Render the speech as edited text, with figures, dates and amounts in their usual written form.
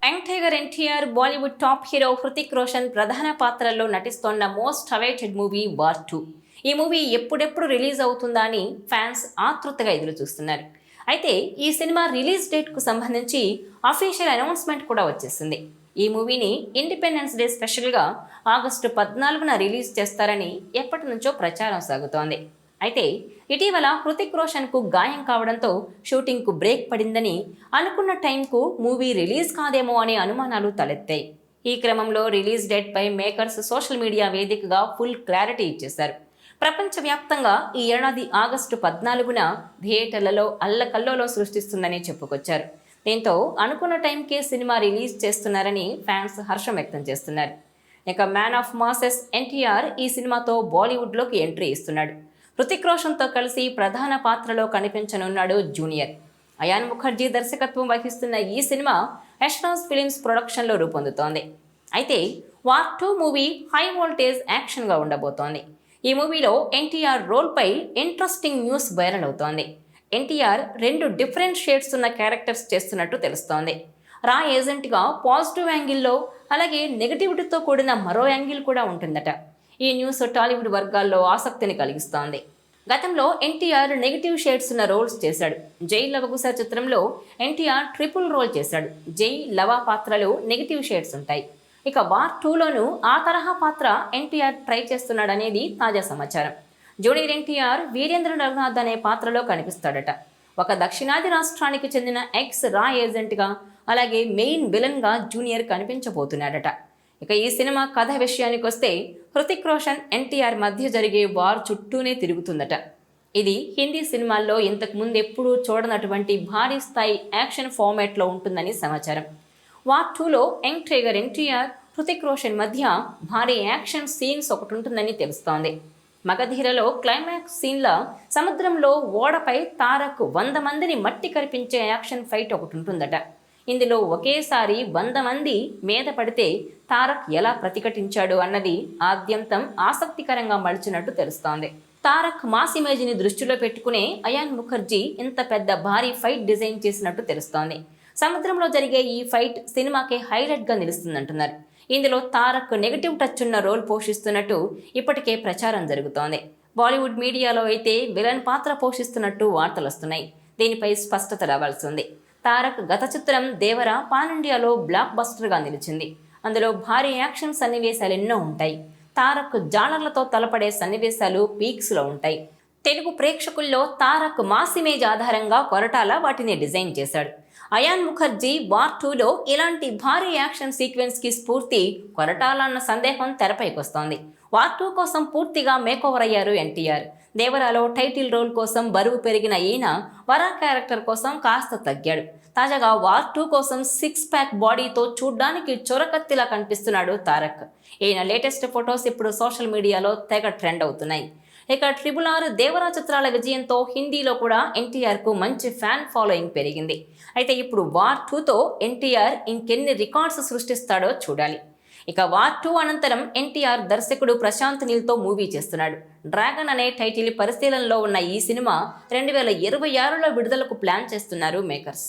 Young tiger NTR, Bollywood top hero Hrithik Roshan ప్రధాన పాత్రల్లో నటిస్తోన్న most awaited movie war 2. ఈ మూవీ ఎప్పుడెప్పుడు రిలీజ్ అవుతుందా అని ఫ్యాన్స్ ఆతృతగా ఎదురు చూస్తున్నారు. అయితే ఈ సినిమా రిలీజ్ డేట్కు సంబంధించి అఫీషియల్ అనౌన్స్మెంట్ కూడా వచ్చేసింది. ఈ మూవీని ఇండిపెండెన్స్ డే స్పెషల్గా ఆగస్టు 14న రిలీజ్ చేస్తారని ఎప్పటి నుంచో ప్రచారం సాగుతోంది. అయితే ఇటీవల హృతిక్ రోషన్కు గాయం కావడంతో షూటింగ్కు బ్రేక్ పడిందని, అనుకున్న టైంకు మూవీ రిలీజ్ కాదేమో అనే అనుమానాలు తలెత్తాయి. ఈ క్రమంలో రిలీజ్ డేట్పై మేకర్స్ సోషల్ మీడియా వేదికగా ఫుల్ క్లారిటీ ఇచ్చేశారు. ప్రపంచవ్యాప్తంగా ఈ ఏడాది ఆగస్టు 14న థియేటర్లలో అల్లకల్లోలో సృష్టిస్తుందని చెప్పుకొచ్చారు. దీంతో అనుకున్న టైంకే సినిమా రిలీజ్ చేస్తున్నారని ఫ్యాన్స్ హర్షం వ్యక్తం చేస్తున్నారు. ఇక మ్యాన్ ఆఫ్ మాసెస్ ఎన్టీఆర్ ఈ సినిమాతో బాలీవుడ్లోకి ఎంట్రీ ఇస్తున్నాడు. హృతిక్ రోషన్తో కలిసి ప్రధాన పాత్రలో కనిపించనున్నాడు జూనియర్. అయాన్ ముఖర్జీ దర్శకత్వం వహిస్తున్న ఈ సినిమా యష్రాజ్ ఫిలిమ్స్ ప్రొడక్షన్లో రూపొందుతోంది. అయితే వార్ 2 మూవీ హై వోల్టేజ్ యాక్షన్గా ఉండబోతోంది. ఈ మూవీలో ఎన్టీఆర్ రోల్పై ఇంట్రెస్టింగ్ న్యూస్ వైరల్ అవుతోంది. ఎన్టీఆర్ 2 డిఫరెంట్ షేడ్స్ ఉన్న క్యారెక్టర్స్ చేస్తున్నట్టు తెలుస్తోంది. రా ఏజెంట్గా పాజిటివ్ యాంగిల్లో, అలాగే నెగటివిటీతో కూడిన మరో యాంగిల్ కూడా ఉంటుందట. ఈ న్యూస్ టాలీవుడ్ వర్గాల్లో ఆసక్తిని కలిగిస్తోంది. గతంలో ఎన్టీఆర్ నెగిటివ్ షేడ్స్ ఉన్న రోల్స్ చేశాడు. జై లవకుశ చిత్రంలో ఎన్టీఆర్ ట్రిపుల్ రోల్ చేశాడు. జై, లవ పాత్రలు నెగిటివ్ షేడ్స్ ఉంటాయి. ఇక వార్ 2లోనూ ఆ తరహా పాత్ర ఎన్టీఆర్ ట్రై చేస్తున్నాడనేది తాజా సమాచారం. జూనియర్ ఎన్టీఆర్ వీరేంద్ర రఘునాథ్ అనే పాత్రలో కనిపిస్తాడట. ఒక దక్షిణాది రాష్ట్రానికి చెందిన ఎక్స్ రా ఏజెంట్గా, అలాగే మెయిన్ విలన్గా జూనియర్ కనిపించబోతున్నాడట. ఇక ఈ సినిమా కథ విషయానికి వస్తే హృతిక్ రోషన్, ఎన్టీఆర్ మధ్య జరిగే వార్ చుట్టూనే తిరుగుతుందట. ఇది హిందీ సినిమాల్లో ఇంతకు ముందు ఎప్పుడూ చూడనటువంటి భారీ స్థాయి యాక్షన్ ఫార్మాట్లో ఉంటుందని సమాచారం. వార్ 2లో యంగ్ టైగర్ ఎన్టీఆర్, హృతిక్ రోషన్ మధ్య భారీ యాక్షన్ సీన్స్ ఒకటి ఉంటుందని తెలుస్తోంది. మగధీరలో క్లైమాక్స్ సీన్ల సముద్రంలో ఓడపై తారక్ 100 మందిని మట్టి కరిపించే యాక్షన్ ఫైట్ ఒకటి ఉంటుందట. ఇందులో ఒకేసారి 100 మంది మీద పడితే తారక్ ఎలా ప్రతిఘటించాడు అన్నది ఆద్యంతం ఆసక్తికరంగా మలిచినట్టు తెలుస్తోంది. తారక్ మాస్ ఇమేజ్ని దృష్టిలో పెట్టుకునే అయాన్ ముఖర్జీ ఇంత పెద్ద భారీ ఫైట్ డిజైన్ చేసినట్టు తెలుస్తోంది. సముద్రంలో జరిగే ఈ ఫైట్ సినిమాకే హైలైట్గా నిలుస్తుందంటున్నారు. ఇందులో తారక్ నెగిటివ్ టచ్ ఉన్న రోల్ పోషిస్తున్నట్టు ఇప్పటికే ప్రచారం జరుగుతోంది. బాలీవుడ్ మీడియాలో అయితే విలన్ పాత్ర పోషిస్తున్నట్టు వార్తలు వస్తున్నాయి. దీనిపై స్పష్టత రావాల్సి ఉంది. తారక్ గత చిత్రం దేవర పాన్ ఇండియాలో బ్లాక్ బస్టర్గా నిలిచింది. అందులో భారీ యాక్షన్ సన్నివేశాలు ఎన్నో ఉంటాయి. తారక్ జానర్లతో తలపడే సన్నివేశాలు పీక్స్లో ఉంటాయి. తెలుగు ప్రేక్షకుల్లో తారక్ మాస్ ఇమేజ్ ఆధారంగా కొరటాల వాటిని డిజైన్ చేశాడు. అయాన్ ముఖర్జీ వార్ 2లో ఇలాంటి భారీ యాక్షన్ సీక్వెన్స్కి స్ఫూర్తి కొరటాల అన్న సందేహం తెరపైకొస్తోంది. వార్ 2 కోసం పూర్తిగా మేకోవర్ అయ్యారు ఎన్టీఆర్. దేవరాలో టైటిల్ రోల్ కోసం బరువు పెరిగిన ఈయన వరా క్యారెక్టర్ కోసం కాస్త తగ్గాడు. తాజాగా వార్ 2 కోసం 6 ప్యాక్ బాడీతో చూడ్డానికి చొరకత్తిలా కనిపిస్తున్నాడు తారక్. ఈయన లేటెస్ట్ ఫొటోస్ ఇప్పుడు సోషల్ మీడియాలో తెగ ట్రెండ్ అవుతున్నాయి. ఇక RRR, దేవరా చిత్రాల విజయంతో హిందీలో కూడా ఎన్టీఆర్కు మంచి ఫ్యాన్ ఫాలోయింగ్ పెరిగింది. అయితే ఇప్పుడు వార్ 2తో ఎన్టీఆర్ ఇంకెన్ని రికార్డ్స్ సృష్టిస్తాడో చూడాలి. ఇక వార్ 2 అనంతరం ఎన్టీఆర్ దర్శకుడు ప్రశాంత్ నీల్తో మూవీ చేస్తున్నాడు. డ్రాగన్ అనే టైటిల్ పరిశీలనలో ఉన్న ఈ సినిమా 2026లో విడుదలకు ప్లాన్ చేస్తున్నారు మేకర్స్.